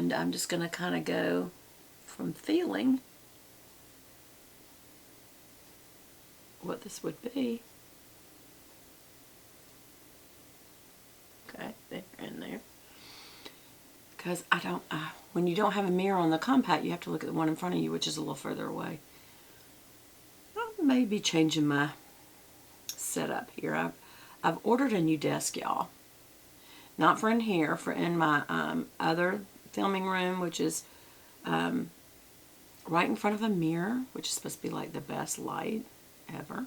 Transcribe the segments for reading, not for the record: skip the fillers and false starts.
And I'm just going to kind of go from feeling what this would be. Okay, there and there. Because I don't, when you don't have a mirror on the compact, you have to look at the one in front of you, which is a little further away. I may be changing my setup here. I've ordered a new desk, y'all. Not for in here, for in my other filming room, which is right in front of a mirror, which is supposed to be like the best light ever.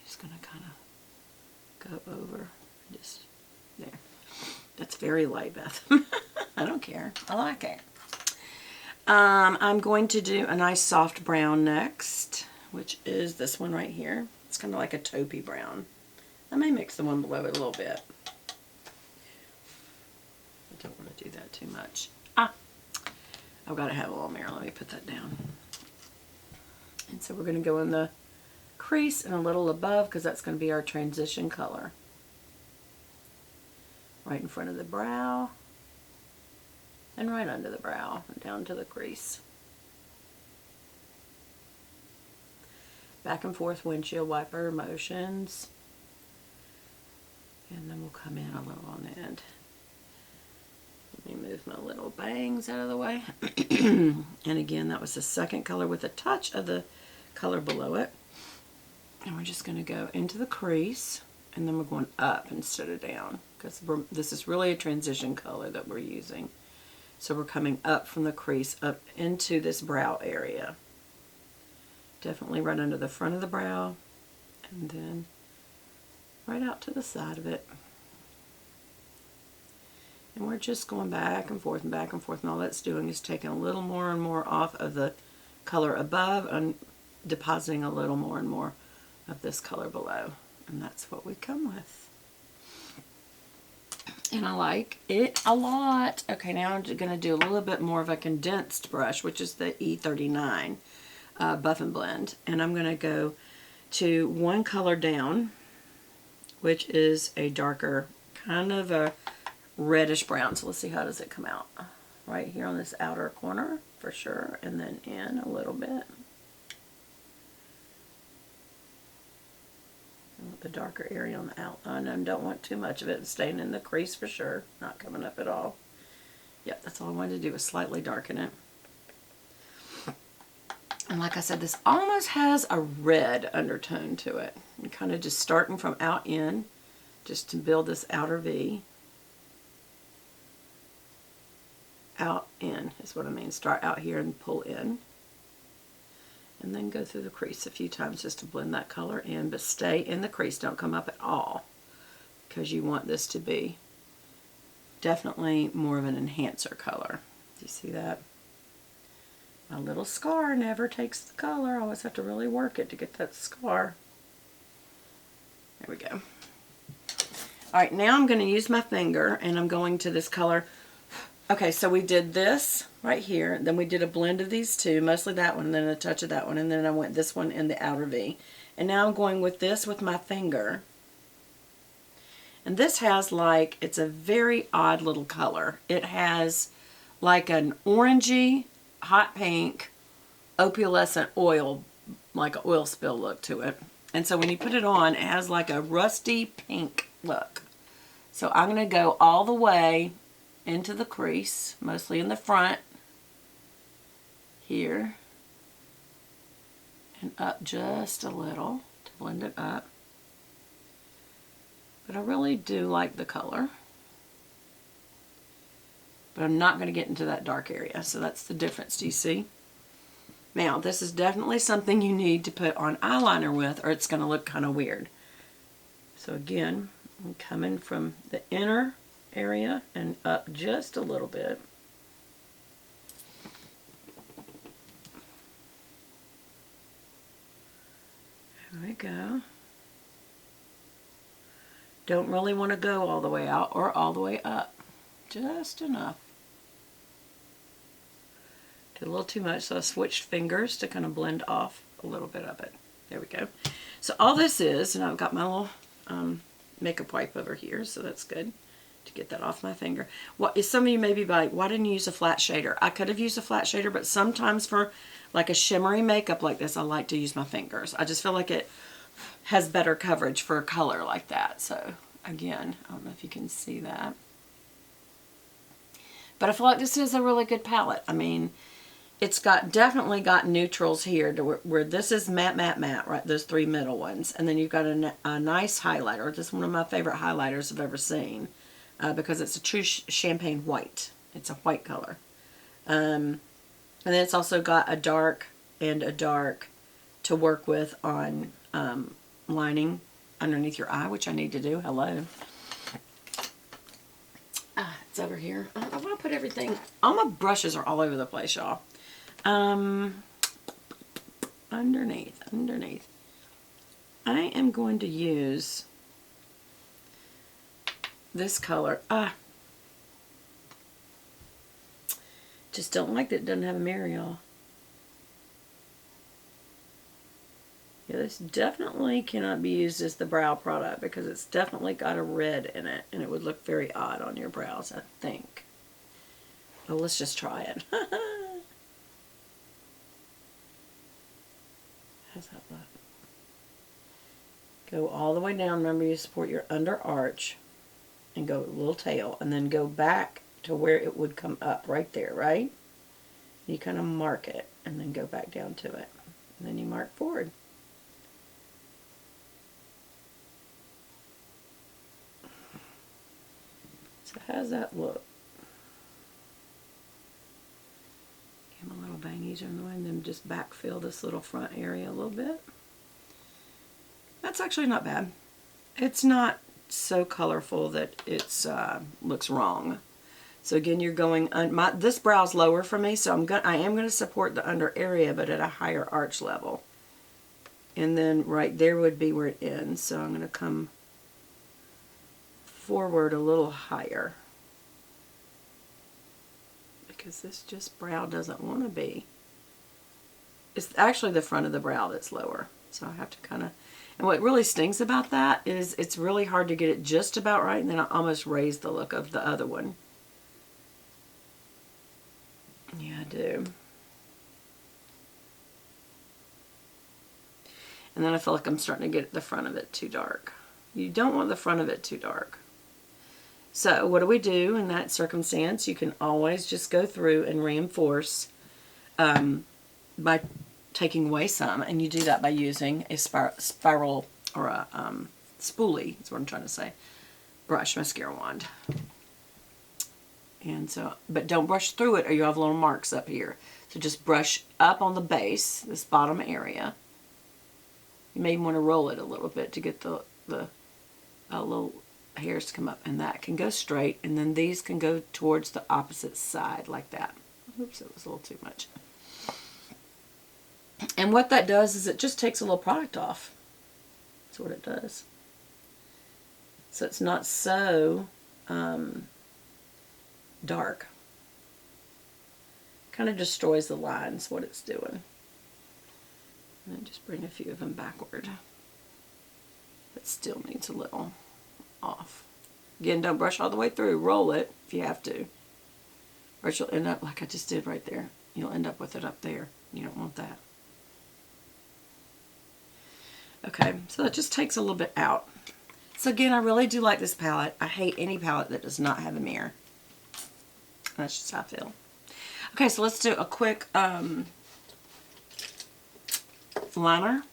Just going to kind of go over, just there. That's very light, Beth. I don't care. I like it. I'm going to do a nice soft brown next, which is this one right here. It's kind of like a taupey brown. I may mix the one below it a little bit. I don't want to do that too much. I've got to have a little mirror. Let me put that down. And so we're going to go in the crease and a little above, because that's going to be our transition color. Right in front of the brow and right under the brow and down to the crease. Back and forth windshield wiper motions, and then we'll come in a little on the end. Let me move my little bangs out of the way. And again, that was the second color with a touch of the color below it. And we're just going to go into the crease, and then we're going up instead of down, because this is really a transition color that we're using. So we're coming up from the crease up into this brow area. Definitely right under the front of the brow, and then right out to the side of it. And we're just going back and forth and back and forth, and all that's doing is taking a little more and more off of the color above and depositing a little more and more of this color below, and that's what we come with. And I like it a lot. Okay, now I'm going to do a little bit more of a condensed brush, which is the E39 Buff and Blend, and I'm going to go to one color down, which is a darker, kind of a reddish brown. So let's see, how does it come out? Right here on this outer corner for sure, and then in a little bit. The darker area on the outline, and don't want too much of it staying in the crease for sure, not coming up at all. Yep, that's all I wanted to do, was slightly darken it. And like I said, this almost has a red undertone to it. And kind of just starting from out in, just to build this outer V. Out in is what I mean. Start out here and pull in. And then go through the crease a few times just to blend that color in, but stay in the crease, don't come up at all, because you want this to be definitely more of an enhancer color. Do you see that? My little scar never takes the color. I always have to really work it to get that scar. There we go. Alright, now I'm going to use my finger, and I'm going to this color. Okay, so we did this right here, then we did a blend of these two, mostly that one, and then a touch of that one, and then I went this one in the outer V. And now I'm going with this with my finger. And this has like, it's a very odd little color. It has like an orangey, hot pink, opalescent oil, like an oil spill look to it. And so when you put it on, it has like a rusty pink look. So I'm going to go all the way into the crease, mostly in the front here, and up just a little to blend it up. But I really do like the color, but I'm not going to get into that dark area, so that's the difference. Do you see? Now this is definitely something you need to put on eyeliner with, or it's going to look kind of weird. So again, I'm coming from the inner area and up just a little bit. There we go. Don't really want to go all the way out or all the way up. Just enough. Did a little too much, so I switched fingers to kind of blend off a little bit of it. There we go. So all this is, and I've got my little makeup wipe over here, so that's good to get that off my finger. What some of you may be like, why didn't you use a flat shader? I could have used a flat shader, but sometimes for like a shimmery makeup like this, I like to use my fingers. I just feel like it has better coverage for a color like that. So again, I don't know if you can see that. But I feel like this is a really good palette. I mean, it's definitely got neutrals here to where this is matte, matte, matte, right? Those three middle ones. And then you've got a nice highlighter. This is one of my favorite highlighters I've ever seen because it's a true champagne white. It's a white color. And then it's also got a dark and a dark to work with on lining underneath your eye, which I need to do. Hello. It's over here. I want to put everything. All my brushes are all over the place, y'all. Underneath. I am going to use this color. Just don't like that it doesn't have a mirror, y'all. Yeah, this definitely cannot be used as the brow product because it's definitely got a red in it and it would look very odd on your brows, I think. Oh, let's just try it. How's that look? Go all the way down. Remember, you support your under arch and go a little tail and then go back to where it would come up right there, right? You kind of mark it and then go back down to it. And then you mark forward. So how's that look? Give them a little bangies on the way and then just backfill this little front area a little bit. That's actually not bad. It's not so colorful that it's looks wrong. So again, you're going this brow's lower for me, so I am going to support the under area, but at a higher arch level. And then right there would be where it ends. So I'm going to come forward a little higher because this just brow doesn't want to be. It's actually the front of the brow that's lower. So I have to kind of, and what really stings about that is it's really hard to get it just about right, and then I almost raise the look of the other one. Yeah, I do. And then I feel like I'm starting to get the front of it too dark. You don't want the front of it too dark. So what do we do in that circumstance? You can always just go through and reinforce by taking away some, and you do that by using a spiral or a spoolie, is what I'm trying to say, brush, mascara wand. And so, but don't brush through it or you have little marks up here. So just brush up on the base, this bottom area. You may even want to roll it a little bit to get the little hairs to come up, and that can go straight, and then these can go towards the opposite side like that. Oops, it was a little too much. And what that does is it just takes a little product off. That's what it does. So it's not so dark. Kind of destroys the lines, what it's doing. And then just bring a few of them backward. But still needs a little off. Again, don't brush all the way through. Roll it if you have to. Or you'll end up like I just did right there. You'll end up with it up there. You don't want that. Okay, so it just takes a little bit out. So again, I really do like this palette. I hate any palette that does not have a mirror. That's just how I feel. Okay, so let's do a quick liner.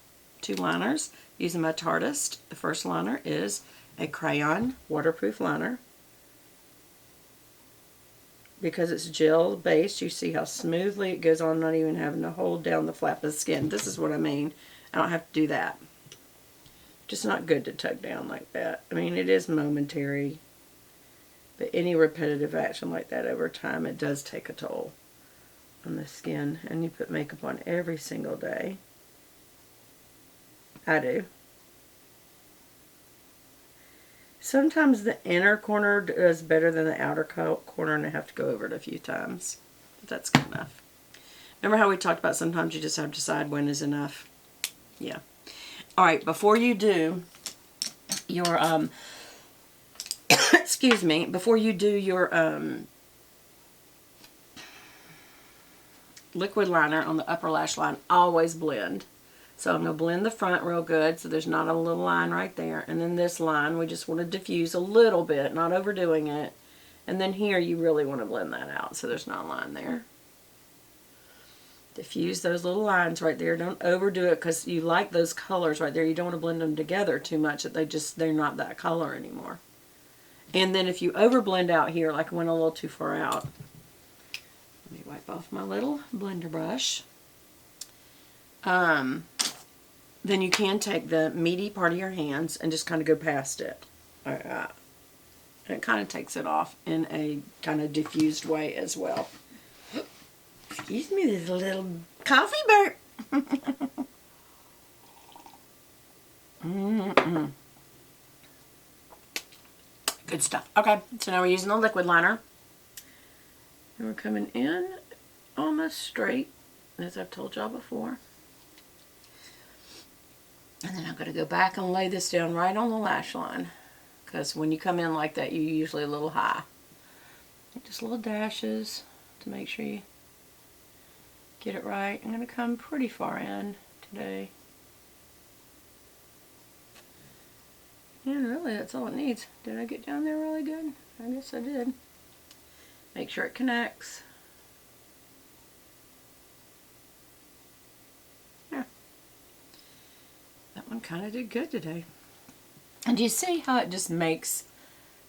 2 liners using my Tartist. The first liner is a crayon waterproof liner. Because it's gel based, you see how smoothly it goes on, not even having to hold down the flap of the skin. This is what I mean. I don't have to do that. Just not good to tug down like that. I mean, it is momentary, but any repetitive action like that over time, it does take a toll on the skin. And you put makeup on every single day. I do. Sometimes the inner corner does better than the outer corner, and I have to go over it a few times. But that's good enough. Remember how we talked about sometimes you just have to decide when is enough? Yeah. Alright, before you do your excuse me, before you do your liquid liner on the upper lash line, always blend. So I'm going to blend the front real good so there's not a little line right there. And then this line, we just want to diffuse a little bit, not overdoing it. And then here, you really want to blend that out so there's not a line there. Diffuse those little lines right there. Don't overdo it because you like those colors right there. You don't want to blend them together too much that they're not that color anymore. And then if you over blend out here, like I went a little too far out, let me wipe off my little blender brush. Then you can take the meaty part of your hands and just kind of go past it. Like that. And it kind of takes it off in a kind of diffused way as well. Excuse me, there's a little coffee burp. Good stuff. Okay, so now we're using the liquid liner. And we're coming in almost straight, as I've told y'all before. And then I'm going to go back and lay this down right on the lash line. Because when you come in like that, you're usually a little high. Just little dashes to make sure you get it right. I'm going to come pretty far in today. And really, that's all it needs. Did I get down there really good? I guess I did. Make sure it connects. Yeah. That one kind of did good today. And do you see how it just makes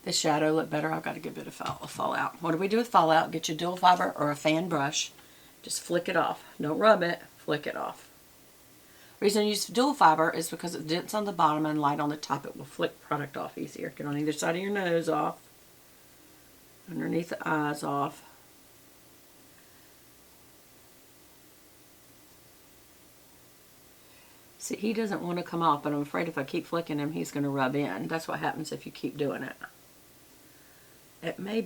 the shadow look better? I've got a good bit of fallout. What do we do with fallout? Get your dual fiber or a fan brush. Just flick it off. Don't rub it. Flick it off. The reason I use dual fiber is because it dents on the bottom and light on the top. It will flick product off easier. Get on either side of your nose off. Underneath the eyes off. See, he doesn't want to come off, but I'm afraid if I keep flicking him, he's going to rub in. That's what happens if you keep doing it. It may